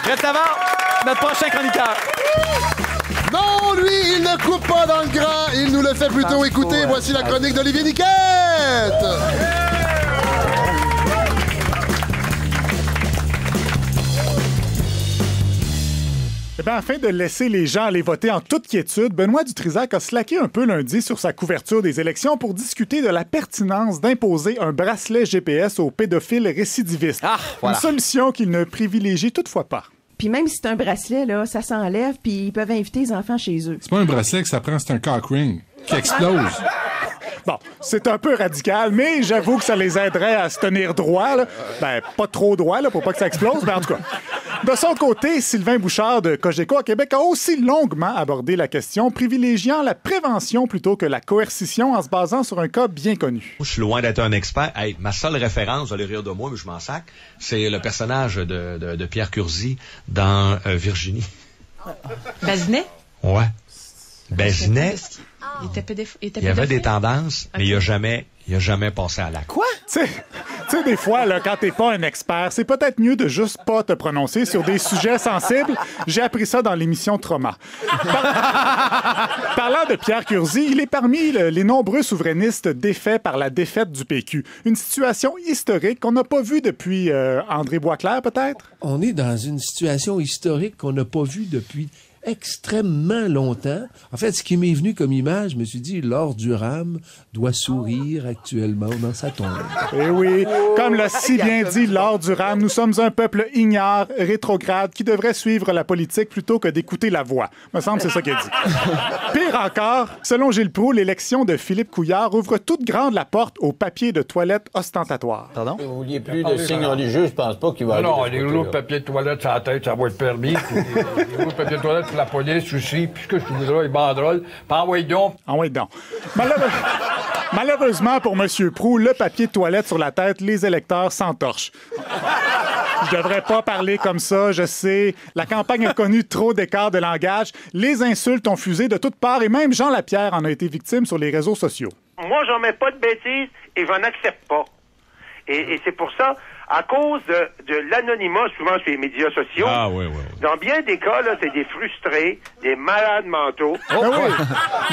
Reste avant, notre prochain chroniqueur. Non, lui, il ne coupe pas dans le gras. Il nous le fait plutôt écouter. Voici la chronique d'Olivier Niquette. Eh bien, afin de laisser les gens aller voter en toute quiétude, Benoît Dutrisac a slacké un peu lundi sur sa couverture des élections pour discuter de la pertinence d'imposer un bracelet GPS aux pédophiles récidivistes. Ah, voilà. Une solution qu'il ne privilégie toutefois pas. Puis même si c'est un bracelet, là, ça s'enlève, puis ils peuvent inviter les enfants chez eux. C'est pas un bracelet que ça prend, c'est un cock ring qui explose. Bon, c'est un peu radical, mais j'avoue que ça les aiderait à se tenir droit. Là. Ben, pas trop droit, là, pour pas que ça explose, mais en tout cas. De son côté, Sylvain Bouchard de Cogeco à Québec a aussi longuement abordé la question, privilégiant la prévention plutôt que la coercition en se basant sur un cas bien connu. Je suis loin d'être un expert. Hey, ma seule référence, vous allez rire de moi, mais je m'en sac, c'est le personnage de Pierre Curzi dans Virginie. Bazinet? Ouais. Bazinet, Il il avait des tendances, mais il a jamais passé à l'acte. Quoi? Tu sais, des fois, là, quand t'es pas un expert, c'est peut-être mieux de juste pas te prononcer sur des sujets sensibles. J'ai appris ça dans l'émission Trauma. Parlant de Pierre Curzi, il est parmi les nombreux souverainistes défaits par la défaite du PQ. Une situation historique qu'on n'a pas vue depuis André Boisclair, peut-être? On est dans une situation historique qu'on n'a pas vue depuis extrêmement longtemps. En fait, ce qui m'est venu comme image, je me suis dit, Laure Durham doit sourire actuellement dans sa tombe. Eh oui, comme l'a si bien dit Laure Durham, nous sommes un peuple ignare, rétrograde, qui devrait suivre la politique plutôt que d'écouter la voix. Me semble que c'est ça qu'elle dit. Pire encore, selon Gilles Proulx, l'élection de Philippe Couillard ouvre toute grande la porte au papier de toilette ostentatoire. Pardon? Vous vouliez plus de signes religieux, je pense pas qu'il va aller. Non, les rouleaux de papier de toilette sur la tête, ça va être permis. Les rouleaux de papier de toilette pour la police aussi, puis ce que je voudrais, les banderoles. Puis envoyez donc. Envoyez donc. Malheureusement pour M. Proulx, le papier de toilette sur la tête, les électeurs s'entorchent. Je devrais pas parler comme ça, je sais. La campagne a connu trop d'écarts de langage. Les insultes ont fusé de toutes parts et même Jean Lapierre en a été victime sur les réseaux sociaux. Moi, j'en mets pas de bêtises et j'en accepte pas. Et c'est pour ça, à cause de l'anonymat, souvent sur les médias sociaux, dans bien des cas, là, c'est des frustrés, des malades mentaux. Oh, oui.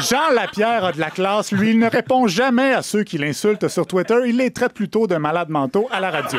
Jean Lapierre a de la classe. Lui, il ne répond jamais à ceux qui l'insultent sur Twitter. Il les traite plutôt de malades mentaux à la radio.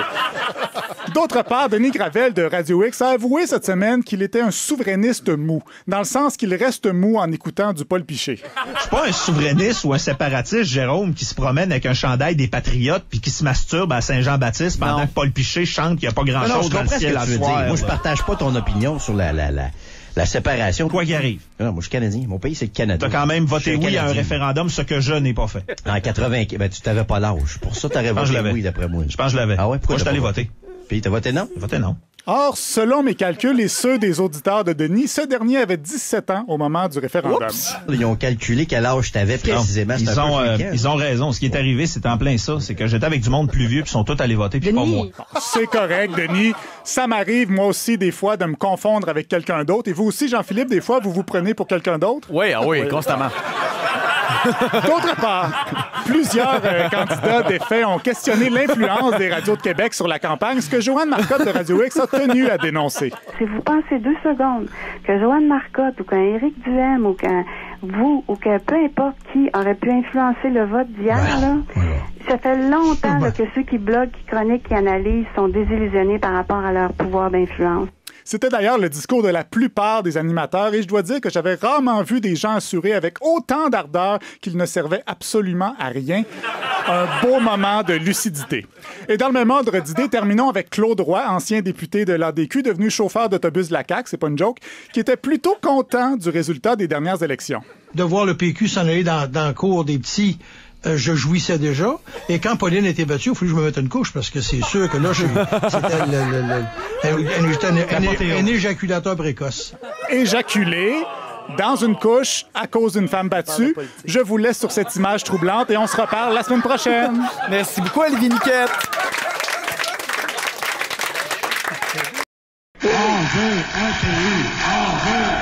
D'autre part, Denis Gravel de Radio X a avoué cette semaine qu'il était un souverainiste mou, dans le sens qu'il reste mou en écoutant du Paul Piché. Je suis pas un souverainiste ou un séparatiste, Jérôme, qui se promène avec un chandail des Patriotes puis qui se masturbe à Saint-Jean-Baptiste pendant que Paul Piché chante qu'il n'y a pas grand-chose dans le ciel à soir. Moi, je partage pas ton opinion sur la séparation. Quoi qu'il arrive. Non, moi, je suis Canadien. Mon pays, c'est le Canada. T'as quand même voté oui à un référendum, ce que je n'ai pas fait. En 80, ben, tu t'avais pas l'âge. Pour ça, t'aurais voté oui, d'après moi. Je pense que je l'avais. Ah ouais? Pourquoi je suis allé voter? Puis t'as voté non? J'ai voté non. Or, selon mes calculs et ceux des auditeurs de Denis, ce dernier avait 17 ans au moment du référendum. Oups! Ils ont calculé quel âge t'avais précisément. Ils ont raison. Ce qui est arrivé, c'est en plein ça. C'est que j'étais avec du monde plus vieux, puis ils sont tous allés voter, puis pas moi. C'est correct, Denis. Ça m'arrive, moi aussi, des fois, de me confondre avec quelqu'un d'autre. Et vous aussi, Jean-Philippe, des fois, vous vous prenez pour quelqu'un d'autre? Oui, constamment. D'autre part, plusieurs candidats défaits ont questionné l'influence des radios de Québec sur la campagne, ce que Joanne Marcotte de Radio X a tenu à dénoncer. Si vous pensez 2 secondes que Joanne Marcotte ou qu'un Éric Duhem ou qu'un vous ou que peu importe qui aurait pu influencer le vote d'hier, ça fait longtemps que ceux qui bloguent, qui chroniquent, qui analysent sont désillusionnés par rapport à leur pouvoir d'influence. C'était d'ailleurs le discours de la plupart des animateurs et je dois dire que j'avais rarement vu des gens assurés avec autant d'ardeur qu'ils ne servaient absolument à rien. Un beau moment de lucidité. Et dans le même ordre d'idée, terminons avec Claude Roy, ancien député de l'ADQ, devenu chauffeur d'autobus de la CAQ, c'est pas une joke, qui était plutôt content du résultat des dernières élections. De voir le PQ s'en aller dans le cours des petits, je jouissais déjà. Et quand Pauline était battue, il faut que je me mette une couche parce que c'est sûr que là, c'était un éjaculateur précoce. Éjaculé dans une couche à cause d'une femme battue. Je vous laisse sur cette image troublante et on se reparle la semaine prochaine. Merci beaucoup, Olivier Niquette. On veut un pays, on veut